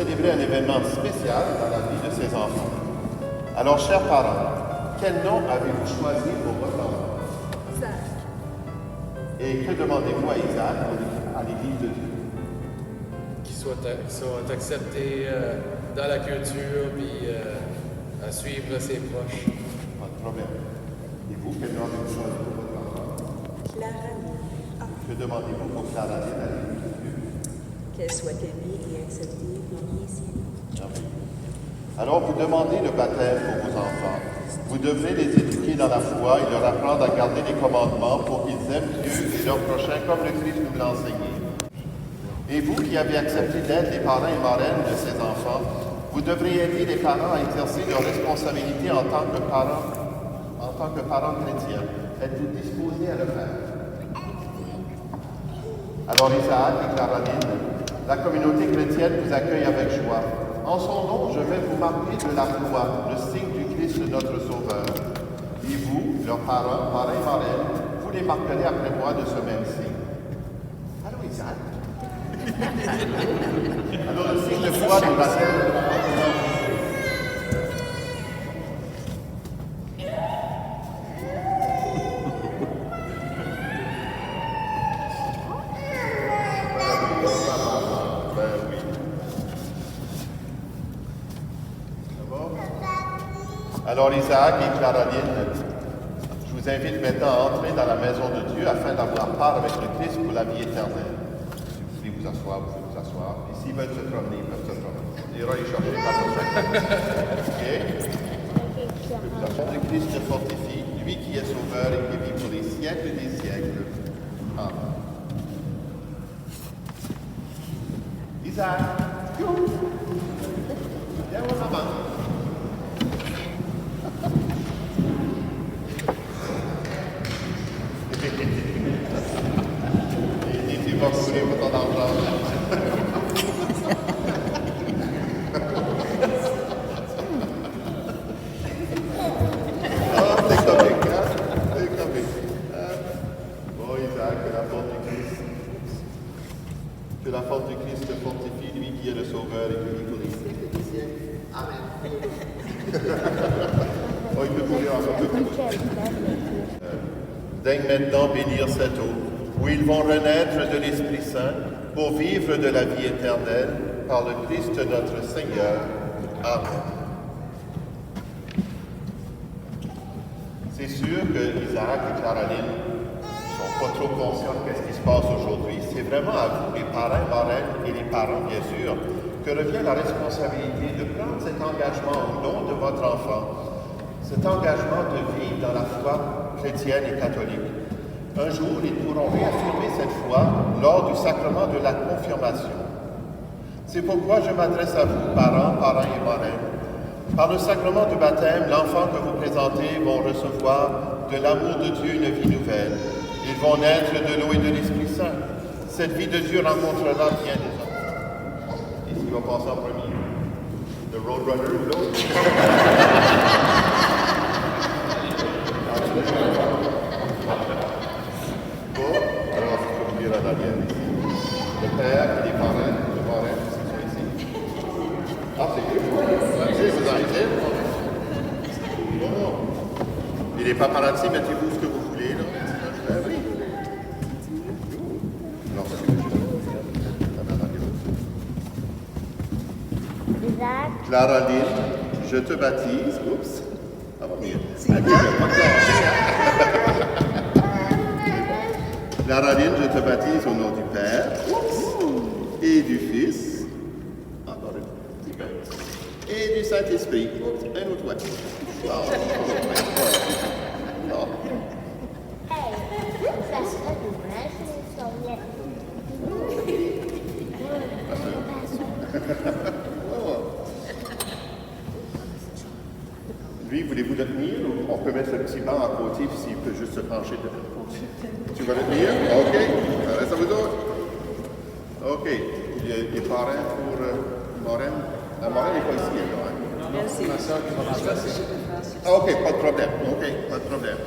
célébrer un événement spécial dans la vie de ses enfants. Alors, chers parents, quel nom avez-vous choisi pour votre enfant? Isaac. Et que demandez-vous à Isaac, à l'Église de Dieu? Qu'ils soient acceptés dans la culture, puis à suivre ses proches. Pas de problème. Et vous, quel nom avez-vous choisi pour votre enfant? Clara. Que demandez-vous pour Clara à l'Église de Dieu? Qu'elle soit aimée et acceptée comme ici. Alors, vous demandez le baptême pour vos enfants. Vous devrez les éduquer dans la foi et leur apprendre à garder les commandements pour qu'ils aiment Dieu et leur prochain comme le Christ nous l'a enseigné. Et vous qui avez accepté d'être les parrains et marraines de ces enfants, vous devrez aider les parents à exercer leurs responsabilités en tant que parents chrétiens. Êtes-vous disposés à le faire? Alors Isaac et Caroline, la communauté chrétienne vous accueille avec joie. En son nom, je vais vous marquer de la croix, le signe du Christ notre Sauveur. Et vous, leurs parents et marraines, vous les marquerez après moi de ce même signe. Allô, Isaac? Alors, le signe de foi du baptême. Alors Isaac et Caroline, je vous invite maintenant à entrer dans la maison de Dieu afin d'avoir part avec le Christ pour la vie éternelle. Si vous voulez vous asseoir, vous pouvez vous asseoir. Et s'ils veulent se promener, ils peuvent se promener. On ira les chercher par le OK? Le Christ te fortifie, lui qui est sauveur et qui vit pour les siècles des siècles. Amen. Isaac, viens voir maman. Tu vas rouler pour ton argent. C'est comique, hein? C'est comique. Bon, Isaac, que la force du Christ. Que la force du Christ te fortifie, lui qui est le Sauveur et qui vit pour les siècles des siècles. Amen. Oh, il peut courir encore. Daigne maintenant bénir cette eau, où ils vont renaître de l'Esprit Saint pour vivre de la vie éternelle par le Christ notre Seigneur. Amen. C'est sûr que Isaac et Caroline ne sont pas trop conscients de ce qui se passe aujourd'hui. C'est vraiment à vous, les parrains, marraines et les parents, bien sûr, que revient la responsabilité de prendre cet engagement au nom de votre enfant. Cet engagement de vivre dans la foi chrétienne et catholique. Un jour, ils pourront réaffirmer cette foi lors du sacrement de la confirmation. C'est pourquoi je m'adresse à vous, parents et marraines. Par le sacrement du baptême, l'enfant que vous présentez vont recevoir de l'amour de Dieu une vie nouvelle. Ils vont naître de l'eau et de l'Esprit Saint. Cette vie de Dieu rencontrera bien des hommes. Et qui va passer en premier? Le Roadrunner ou l'autre? Bon, alors je peux vous dire en arrière ici. Le père et les parents, le marraine, qui sont ici. Ah, c'est eux? Vous en êtes? Bon. Et les paparazzi, mettez-vous ce que vous voulez, là. Ben oui. Non, ça c'est Isaac. Clara-Lynn, je te baptise. Oups. Ça va bien. Clara-Lynn, je te baptise au nom du Père et du Fils et du Saint-Esprit. Un autre fois. Non. Hey, ça serait dommage si on Lui, voulez-vous le tenir ou on peut mettre le petit banc à côté s'il peut juste se pencher de l'autre côté? Tu vas le tenir? OK. Ça reste à vous autres. OK. Il y a des parrains pour Maureen. La Maureen n'est pas ici, elle, hein? Merci. Ma soeur qui va remplacer. Ah, OK, pas de problème. OK, pas de problème.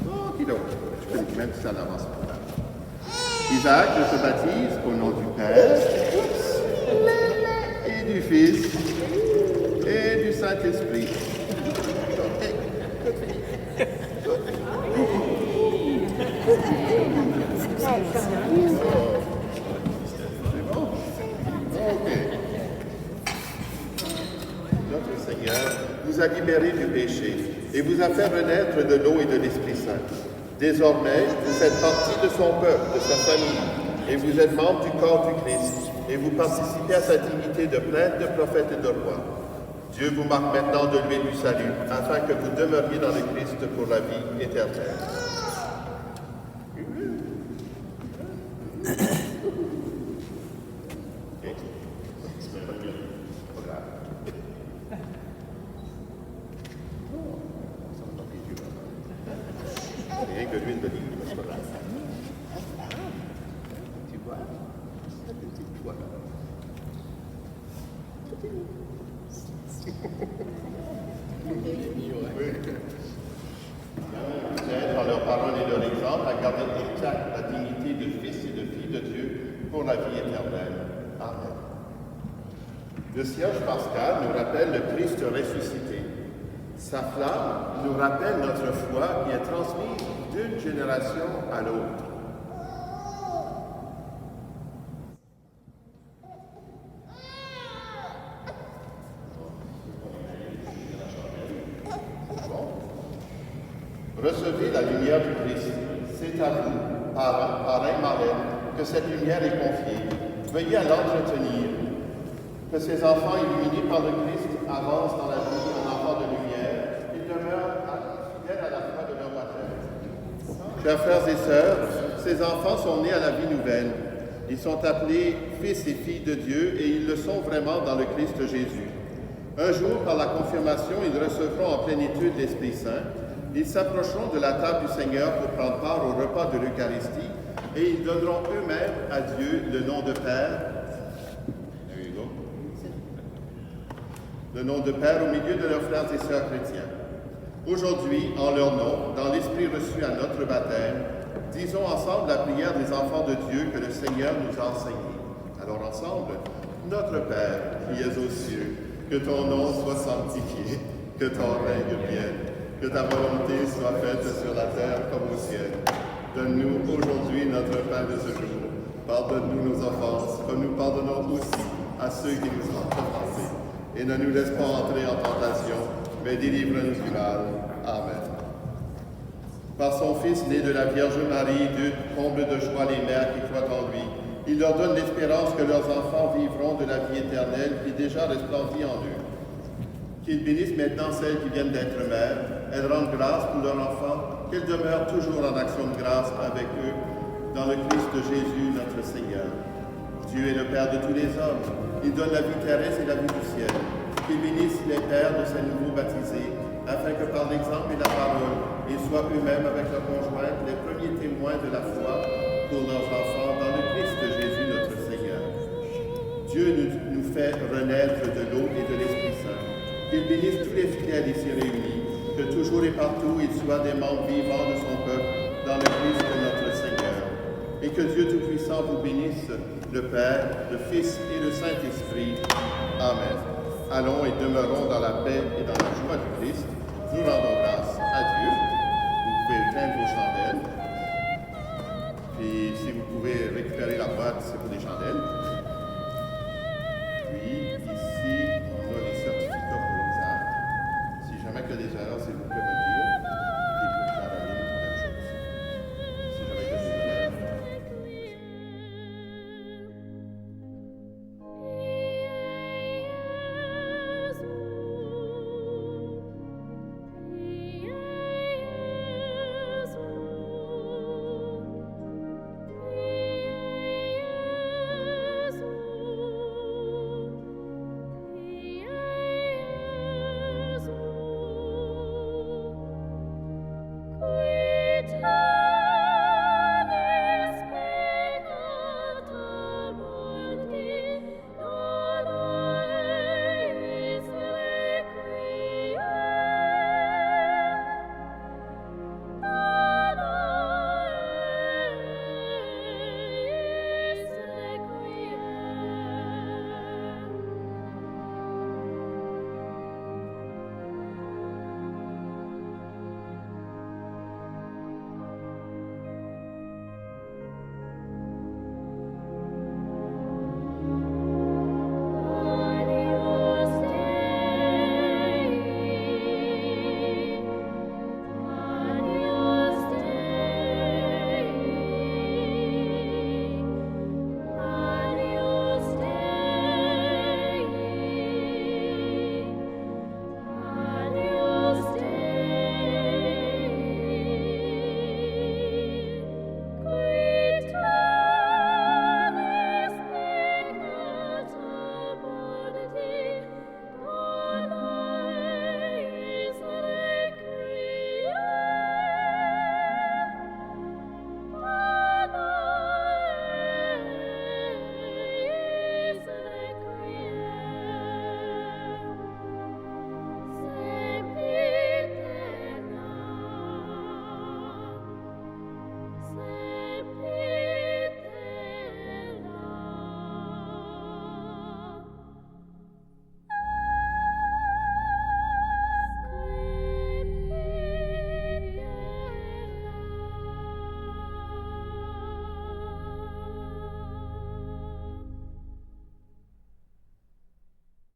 OK, donc, tu peux mettre ça à l'avance. Isaac, je te baptise au nom du Père et du Fils et du Saint-Esprit. Notre Seigneur vous a libéré du péché et vous a fait renaître de l'eau et de l'Esprit Saint. Désormais, vous faites partie de son peuple, de sa famille, et vous êtes membre du corps du Christ, et vous participez à sa dignité de prêtre, de prophète et de roi. Dieu vous marque maintenant de l'huile du salut, afin que vous demeuriez dans le Christ pour la vie éternelle. Rien que l'huile d'olive, c'est pas grave. Tu vois? C'est une petite toile. Par leurs paroles et leur exemple, à garder intacte la dignité de fils et de fille de Dieu pour la vie éternelle. Amen. Le cierge pascal nous rappelle le Christ ressuscité. Sa flamme nous rappelle notre foi qui est transmise d'une génération à l'autre. Recevez la lumière du Christ. C'est à vous, parrain, marraine, que cette lumière est confiée. Veuillez à l'entretenir. Que ces enfants illuminés par le Christ avancent dans la vie en enfants de lumière et demeurent fidèles à la foi de leur baptême. Chers frères et sœurs, ces enfants sont nés à la vie nouvelle. Ils sont appelés fils et filles de Dieu et ils le sont vraiment dans le Christ Jésus. Un jour, par la confirmation, ils recevront en plénitude l'Esprit Saint. Ils s'approcheront de la table du Seigneur pour prendre part au repas de l'Eucharistie et ils donneront eux-mêmes à Dieu le nom de Père. Le nom de Père au milieu de leurs frères et sœurs chrétiens. Aujourd'hui, en leur nom, dans l'Esprit reçu à notre baptême, disons ensemble la prière des enfants de Dieu que le Seigneur nous a enseignée. Alors ensemble, notre Père qui es aux cieux, que ton nom soit sanctifié, que ton règne vienne, que ta volonté soit faite sur la terre comme au ciel. Donne-nous aujourd'hui notre pain de ce jour. Pardonne-nous nos offenses, comme nous pardonnons aussi à ceux qui nous ont offensés. Et ne nous laisse pas entrer en tentation, mais délivre-nous du mal. Amen. Par son Fils né de la Vierge Marie, Dieu comble de joie les mères qui croient en lui. Il leur donne l'espérance que leurs enfants vivront de la vie éternelle qui déjà resplendit en eux. Qu'ils bénissent maintenant celles qui viennent d'être mères. Elles rendent grâce pour leurs enfants, qu'elles demeurent toujours en action de grâce avec eux, dans le Christ Jésus, notre Seigneur. Dieu est le Père de tous les hommes. Il donne la vie terrestre et la vie du ciel. Qu'il bénisse les pères de ces nouveaux baptisés, afin que par l'exemple et la parole, ils soient eux-mêmes avec leurs conjointes les premiers témoins de la foi pour leurs enfants dans le Christ Jésus, notre Seigneur. Dieu nous fait renaître de l'eau et de l'Esprit Saint. Qu'il bénisse tous les fidèles ici réunis, que toujours et partout ils soient des membres vivants de son peuple dans le Christ de notre Seigneur. Et que Dieu Tout-Puissant vous bénisse, le Père, le Fils et le Saint-Esprit. Amen. Allons et demeurons dans la paix et dans la joie du Christ. Nous rendons grâce à Dieu. Vous pouvez éteindre vos chandelles. Puis si vous pouvez récupérer la boîte, c'est pour des chandelles. Puis ici.